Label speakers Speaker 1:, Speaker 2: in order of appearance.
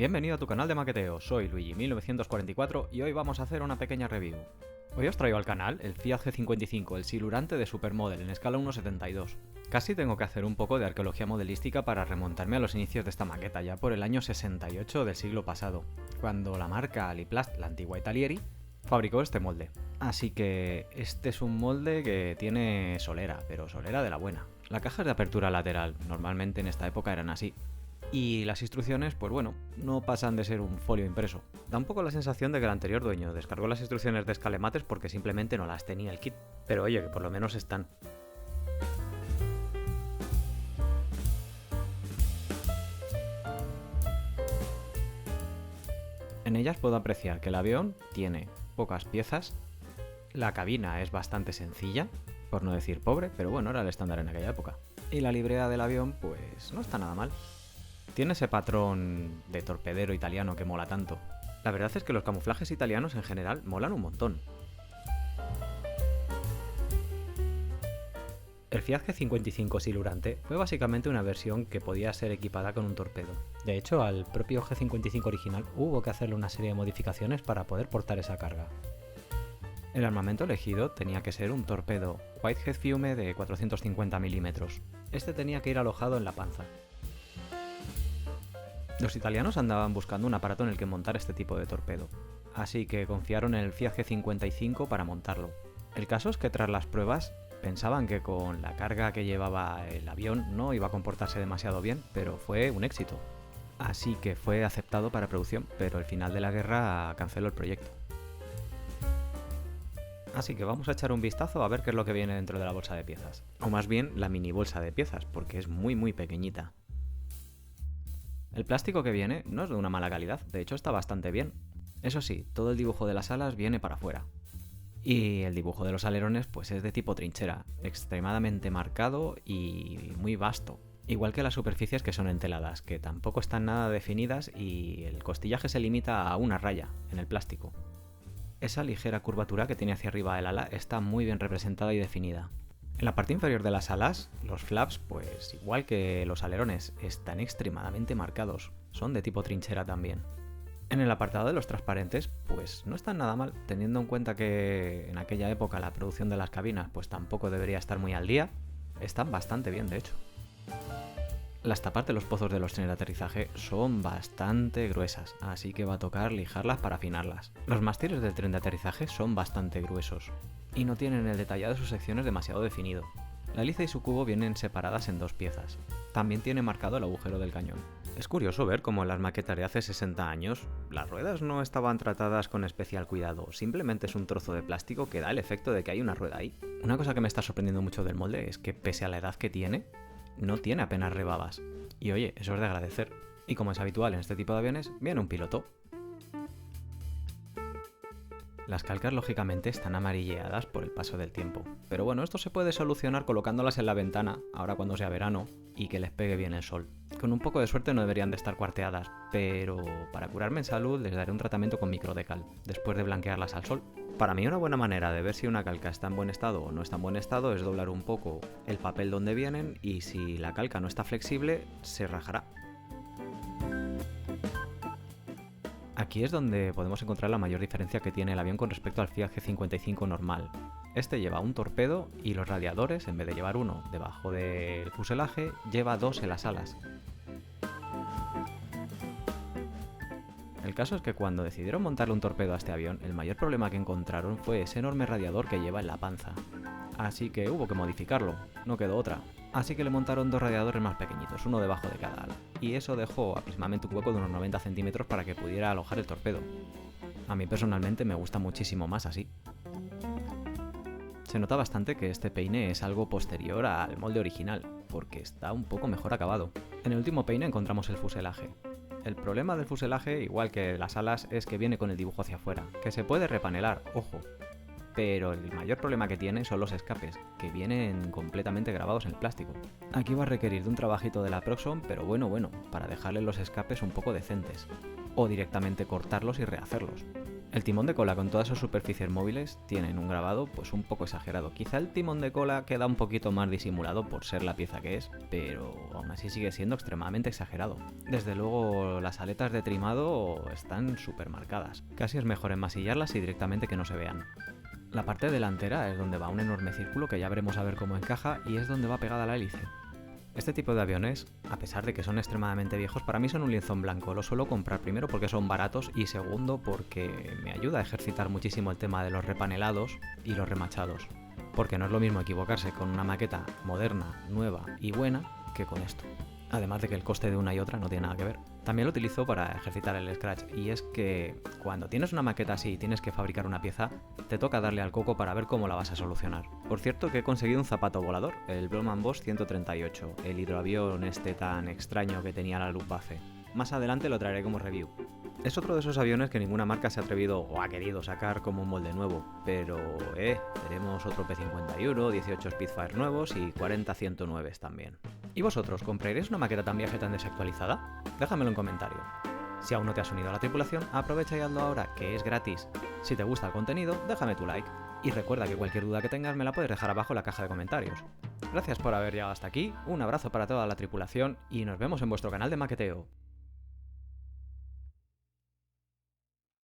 Speaker 1: Bienvenido a tu canal de maqueteo, soy Luigi1944 y hoy vamos a hacer una pequeña review. Hoy os traigo al canal el Fiat G55, el silurante de Supermodel en escala 1:72. Casi tengo que hacer un poco de arqueología modelística para remontarme a los inicios de esta maqueta, ya por el año 68 del siglo pasado, cuando la marca Aliplast, la antigua Italieri, fabricó este molde. Así que este es un molde que tiene solera, pero solera de la buena. La caja es de apertura lateral, normalmente en esta época eran así. Y las instrucciones, pues bueno, no pasan de ser un folio impreso. Da un poco la sensación de que el anterior dueño descargó las instrucciones de escalemates porque simplemente no las tenía el kit. Pero oye, que por lo menos están. En ellas puedo apreciar que el avión tiene pocas piezas, la cabina es bastante sencilla, por no decir pobre, pero bueno, era el estándar en aquella época. Y la librea del avión, pues no está nada mal. Tiene ese patrón de torpedero italiano que mola tanto. La verdad es que los camuflajes italianos en general molan un montón. El Fiat G55 silurante fue básicamente una versión que podía ser equipada con un torpedo. De hecho, al propio G55 original hubo que hacerle una serie de modificaciones para poder portar esa carga. El armamento elegido tenía que ser un torpedo Whitehead Fiume de 450 mm. Este tenía que ir alojado en la panza. Los italianos andaban buscando un aparato en el que montar este tipo de torpedo, así que confiaron en el Fiat G55 para montarlo. El caso es que tras las pruebas pensaban que con la carga que llevaba el avión no iba a comportarse demasiado bien, pero fue un éxito. Así que fue aceptado para producción, pero al final de la guerra canceló el proyecto. Así que vamos a echar un vistazo a ver qué es lo que viene dentro de la bolsa de piezas. O más bien la mini bolsa de piezas, porque es muy pequeñita. El plástico que viene no es de una mala calidad, de hecho está bastante bien. Eso sí, todo el dibujo de las alas viene para afuera. Y el dibujo de los alerones pues es de tipo trinchera, extremadamente marcado y muy vasto. Igual que las superficies que son enteladas, que tampoco están nada definidas y el costillaje se limita a una raya en el plástico. Esa ligera curvatura que tiene hacia arriba el ala está muy bien representada y definida. En la parte inferior de las alas, los flaps, pues igual que los alerones, están extremadamente marcados, son de tipo trinchera también. En el apartado de los transparentes, pues no están nada mal, teniendo en cuenta que en aquella época la producción de las cabinas pues tampoco debería estar muy al día, están bastante bien de hecho. Las tapas de los pozos de los trenes de aterrizaje son bastante gruesas, así que va a tocar lijarlas para afinarlas. Los mástiles del tren de aterrizaje son bastante gruesos y no tienen el detallado de sus secciones demasiado definido. La hélice y su cubo vienen separadas en dos piezas. También tiene marcado el agujero del cañón. Es curioso ver cómo en las maquetas de hace 60 años las ruedas no estaban tratadas con especial cuidado, simplemente es un trozo de plástico que da el efecto de que hay una rueda ahí. Una cosa que me está sorprendiendo mucho del molde es que pese a la edad que tiene, no tiene apenas rebabas. Y oye, eso es de agradecer. Y como es habitual en este tipo de aviones, viene un piloto. Las calcas lógicamente están amarilleadas por el paso del tiempo. Pero bueno, esto se puede solucionar colocándolas en la ventana, ahora cuando sea verano, y que les pegue bien el sol. Con un poco de suerte no deberían de estar cuarteadas, pero para curarme en salud les daré un tratamiento con microdecal, después de blanquearlas al sol. Para mí una buena manera de ver si una calca está en buen estado o no está en buen estado es doblar un poco el papel donde vienen y si la calca no está flexible, se rajará. Aquí es donde podemos encontrar la mayor diferencia que tiene el avión con respecto al Fiat G55 normal. Este lleva un torpedo y los radiadores, en vez de llevar uno debajo del fuselaje, lleva dos en las alas. El caso es que cuando decidieron montarle un torpedo a este avión, el mayor problema que encontraron fue ese enorme radiador que lleva en la panza. Así que hubo que modificarlo, no quedó otra. Así que le montaron dos radiadores más pequeñitos, uno debajo de cada ala. Y eso dejó aproximadamente un hueco de unos 90 centímetros para que pudiera alojar el torpedo. A mí personalmente me gusta muchísimo más así. Se nota bastante que este peine es algo posterior al molde original, porque está un poco mejor acabado. En el último peine encontramos el fuselaje. El problema del fuselaje, igual que las alas, es que viene con el dibujo hacia afuera, que se puede repanelar, ojo. Pero el mayor problema que tiene son los escapes, que vienen completamente grabados en el plástico. Aquí va a requerir de un trabajito de la Proxxon, pero bueno, para dejarle los escapes un poco decentes. O directamente cortarlos y rehacerlos. El timón de cola con todas sus superficies móviles tienen un grabado pues un poco exagerado. Quizá el timón de cola queda un poquito más disimulado por ser la pieza que es, pero aún así sigue siendo extremadamente exagerado. Desde luego las aletas de trimado están súper marcadas. Casi es mejor enmasillarlas y directamente que no se vean. La parte delantera es donde va un enorme círculo que ya veremos a ver cómo encaja y es donde va pegada la hélice. Este tipo de aviones, a pesar de que son extremadamente viejos, para mí son un lienzo en blanco. Lo suelo comprar primero porque son baratos y segundo porque me ayuda a ejercitar muchísimo el tema de los repanelados y los remachados. Porque no es lo mismo equivocarse con una maqueta moderna, nueva y buena que con esto. Además de que el coste de una y otra no tiene nada que ver. También lo utilizo para ejercitar el scratch y es que cuando tienes una maqueta así y tienes que fabricar una pieza, te toca darle al coco para ver cómo la vas a solucionar. Por cierto que he conseguido un zapato volador, el Blockman Boss 138, el hidroavión este tan extraño que tenía la Luftwaffe. Más adelante lo traeré como review. Es otro de esos aviones que ninguna marca se ha atrevido o ha querido sacar como un molde nuevo, pero tenemos otro P-51, 18 Spitfire nuevos y 40 109 también. ¿Y vosotros, compraréis una maqueta tan vieja y tan desactualizada? Déjamelo en comentario. Si aún no te has unido a la tripulación, aprovecha y hazlo ahora, que es gratis. Si te gusta el contenido, déjame tu like. Y recuerda que cualquier duda que tengas me la puedes dejar abajo en la caja de comentarios. Gracias por haber llegado hasta aquí, un abrazo para toda la tripulación y nos vemos en vuestro canal de maqueteo.